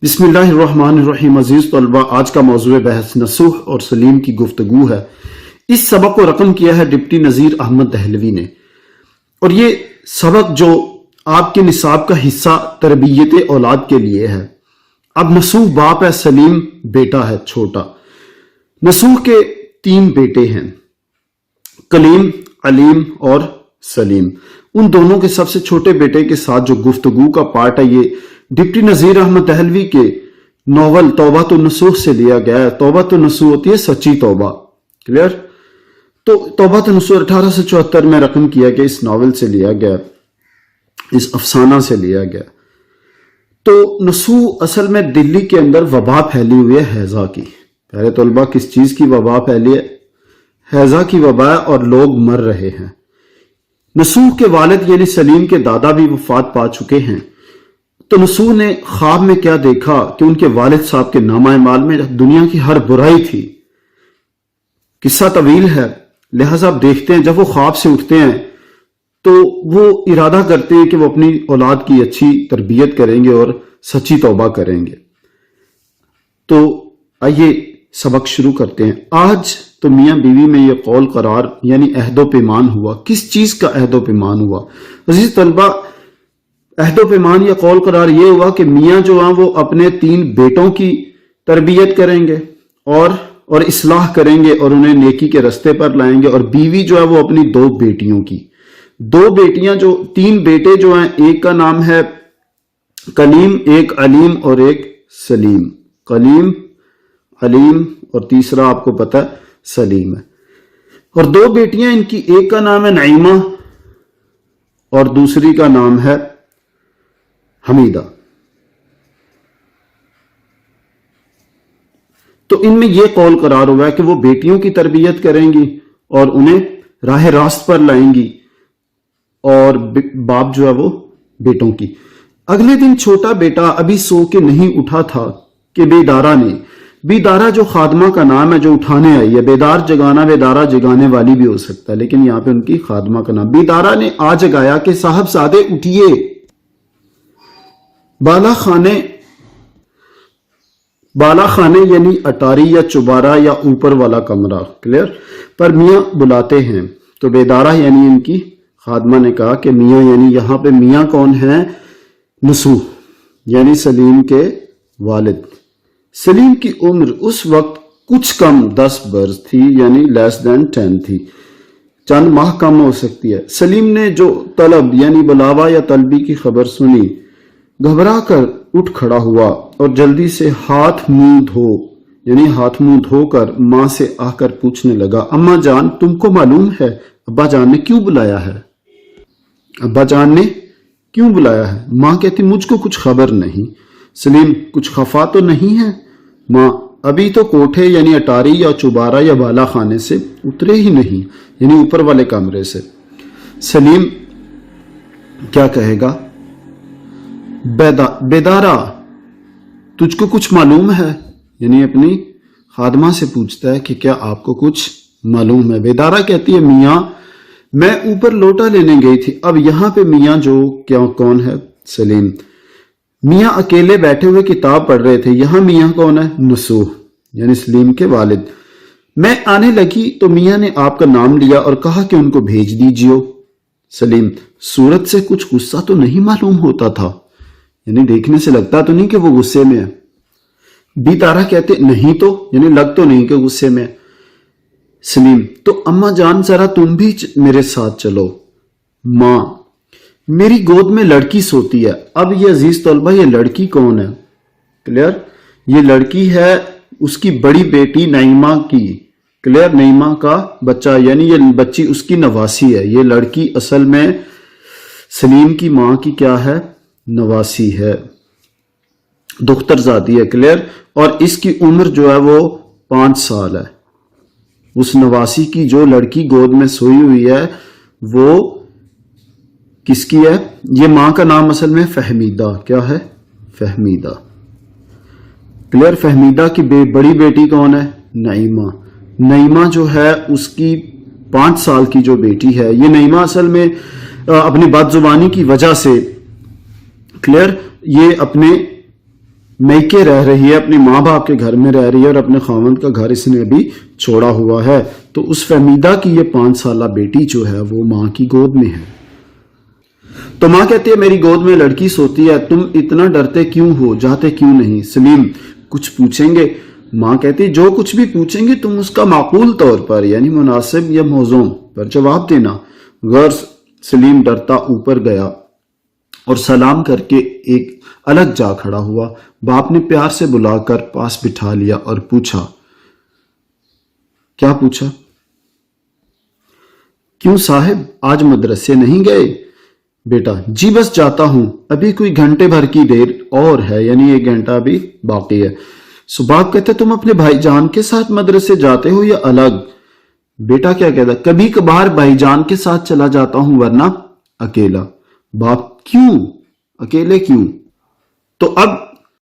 बिस्मिल्लाहिर्रहमानिर्रहीम। अजीज तलबा, आज का मौजूद बहस नसूह और सलीम की गुफ्तगू है। इस सबक को रकम किया है डिप्टी नज़ीर अहमद दहलवी ने, और ये सबक जो आपके निसाब का हिस्सा तरबियत औलाद के लिए है। अब नसूह बाप है, सलीम बेटा है छोटा। नसूह के 3 बेटे हैं, कलीम, अलीम और सलीम। उन दोनों के सबसे छोटे बेटे के साथ जो गुफ्तगू का पार्ट है, ये डिप्टी नज़ीर अहमद दहलवी के नॉवल तौबातुन नसूह से लिया गया है। तौबातुन नसूह होती है सच्ची तौबा, क्लियर। तो तौबातुन नसूह 1874 में रकम किया गया, इस नॉवल से लिया गया, इस अफसाना से लिया गया। तो नसूह असल में दिल्ली के अंदर वबा फैली हुई है हैजा की। पहले तलबा, किस चीज की वबा फैली है? हैजा की वबा है, और लोग मर रहे हैं। नसूह के वालिद यानी सलीम के दादा भी वफात पा चुके हैं। तो नसूह ने ख्वाब में क्या देखा कि उनके वालिद साहब के नामा माल में दुनिया की हर बुराई थी। किस्सा तवील है, लिहाजा आप देखते हैं जब वो ख्वाब से उठते हैं तो वो इरादा करते हैं कि वो अपनी औलाद की अच्छी तरबियत करेंगे और सच्ची तौबा करेंगे। तो आइए सबक शुरू करते हैं। आज तो मियां बीवी में ये कौल करार यानी अहदो पैमान हुआ। किस चीज का अहदो पैमान हुआ? अजीज तलबा, अहदो पैमान या कौल करार ये हुआ कि मियाँ जो हैं वो अपने 3 बेटों की तरबियत करेंगे और इस्लाह करेंगे और उन्हें नेकी के रास्ते पर लाएंगे, और बीवी जो है वो अपनी 2 बेटियों की। 2 बेटियां जो 3 बेटे जो हैं, एक का नाम है कलीम, एक अलीम और एक सलीम। कलीम, अलीम और तीसरा आपको पता है सलीम है। और 2 बेटियां इनकी, एक का नाम है नईमा और दूसरी का नाम है हमीदा। तो इनमें यह कौल करार हुआ है कि वो बेटियों की तरबियत करेंगी और उन्हें राह रास्त पर लाएंगी, और बाप जो है वो बेटों की। अगले दिन छोटा बेटा अभी सो के नहीं उठा था कि बेदारा जो खादमा का नाम है जो उठाने आई है। बेदार जगाना, बेदारा जगाने वाली भी हो सकता है, लेकिन यहां पे उनकी खादमा का नाम। बेदारा ने आ जगाया कि साहबजादे उठिए, बाला खाने यानी अटारी या चुबारा या ऊपर वाला कमरा, क्लियर, पर मियाँ बुलाते हैं। तो बेदारा यानी इनकी खादमा ने कहा कि मियाँ, यानी यहां पे मियाँ कौन है? नसूह यानी सलीम के वालिद। सलीम की उम्र उस वक्त कुछ कम 10 बरस थी, यानी लेस देन 10 थी, चंद माह कम हो सकती है। सलीम ने जो तलब यानी बुलावा या तलबी की खबर सुनी, घबरा कर उठ खड़ा हुआ और जल्दी से हाथ मुंह धोकर मां से आकर पूछने लगा, अम्मा जान, तुमको मालूम है अब्बा जान ने क्यों बुलाया है? अब्बा जान ने क्यों बुलाया है? मां कहती, मुझको कुछ खबर नहीं। सलीम, कुछ खफा तो नहीं है? मां, अभी तो कोठे यानी अटारी या चुबारा या बाला खाने से उतरे ही नहीं, यानी ऊपर वाले कमरे से। सलीम क्या कहेगा? बेदारा, तुझको कुछ मालूम है? यानी अपनी खादमा से पूछता है कि क्या आपको कुछ मालूम है? बेदारा कहती है, मियाँ, मैं ऊपर लोटा लेने गई थी। अब यहां पे मियाँ जो क्या कौन है? सलीम। मियाँ अकेले बैठे हुए किताब पढ़ रहे थे। यहां मियाँ कौन है? नसूह यानी सलीम के वालिद। मैं आने लगी तो मियाँ ने आपका नाम लिया और कहा कि उनको भेज दीजिए। सलीम, सूरत से कुछ गुस्सा तो नहीं मालूम होता था, यानी देखने से लगता तो नहीं कि वो गुस्से में है। बेदारा कहते, नहीं तो, यानी लग तो नहीं कि गुस्से में है। सलीम, तो अम्मा जान, जरा तुम भी मेरे साथ चलो। मां, मेरी गोद में लड़की सोती है। अब ये अजीज तलबा, ये लड़की कौन है? क्लियर, ये लड़की है उसकी बड़ी बेटी नईमा की, क्लियर, नईमा का बच्चा, यानी ये बच्ची उसकी नवासी है। ये लड़की असल में सलीम की मां की क्या है? नवासी है, दुख्तरजादी है, क्लियर। और इसकी उम्र जो है वो 5 साल है। उस नवासी की जो लड़की गोद में सोई हुई है वो किसकी है? ये मां का नाम असल में फहमीदा, क्या है? फहमीदा, क्लियर। फहमीदा की बड़ी बेटी कौन है? नईमा। नईमा जो है उसकी 5 साल की जो बेटी है, ये नईमा असल में अपनी बदजुबानी की वजह से, क्लियर, ये अपने میکے رہ رہی ہے، اپنی ماں باپ کے گھر میں رہ رہی ہے اور اپنے خاوند کا گھر اس نے ابھی چھوڑا ہوا ہے، تو اس فہمیدہ کی یہ 5 سالہ بیٹی جو ہے وہ ماں کی گود میں ہے۔ تو ماں کہتی ہے میری گود میں لڑکی سوتی ہے، تم اتنا ڈرتے کیوں ہو، جاتے کیوں نہیں؟ سلیم کچھ پوچھیں گے؟ ماں کہتی جو کچھ بھی پوچھیں گے تم اس کا معقول طور پر یعنی مناسب یا موزوں پر جواب دینا۔ غیر سلیم ڈرتا اوپر گیا اور سلام کر کے ایک الگ جا کھڑا ہوا۔ باپ نے پیار سے بلا کر پاس بٹھا لیا اور پوچھا، کیا پوچھا؟ کیوں صاحب آج مدرسے نہیں گئے؟ بیٹا جی بس جاتا ہوں، ابھی کوئی گھنٹے بھر کی دیر اور ہے، یعنی 1 گھنٹہ ابھی باقی ہے۔ سو باپ کہتے تم اپنے بھائی جان کے ساتھ مدرسے جاتے ہو یا الگ؟ بیٹا کیا کہتا کبھی کبھار بھائی جان کے ساتھ چلا جاتا ہوں ورنہ اکیلا۔ باپ کیوں اکیلے کیوں؟ تو اب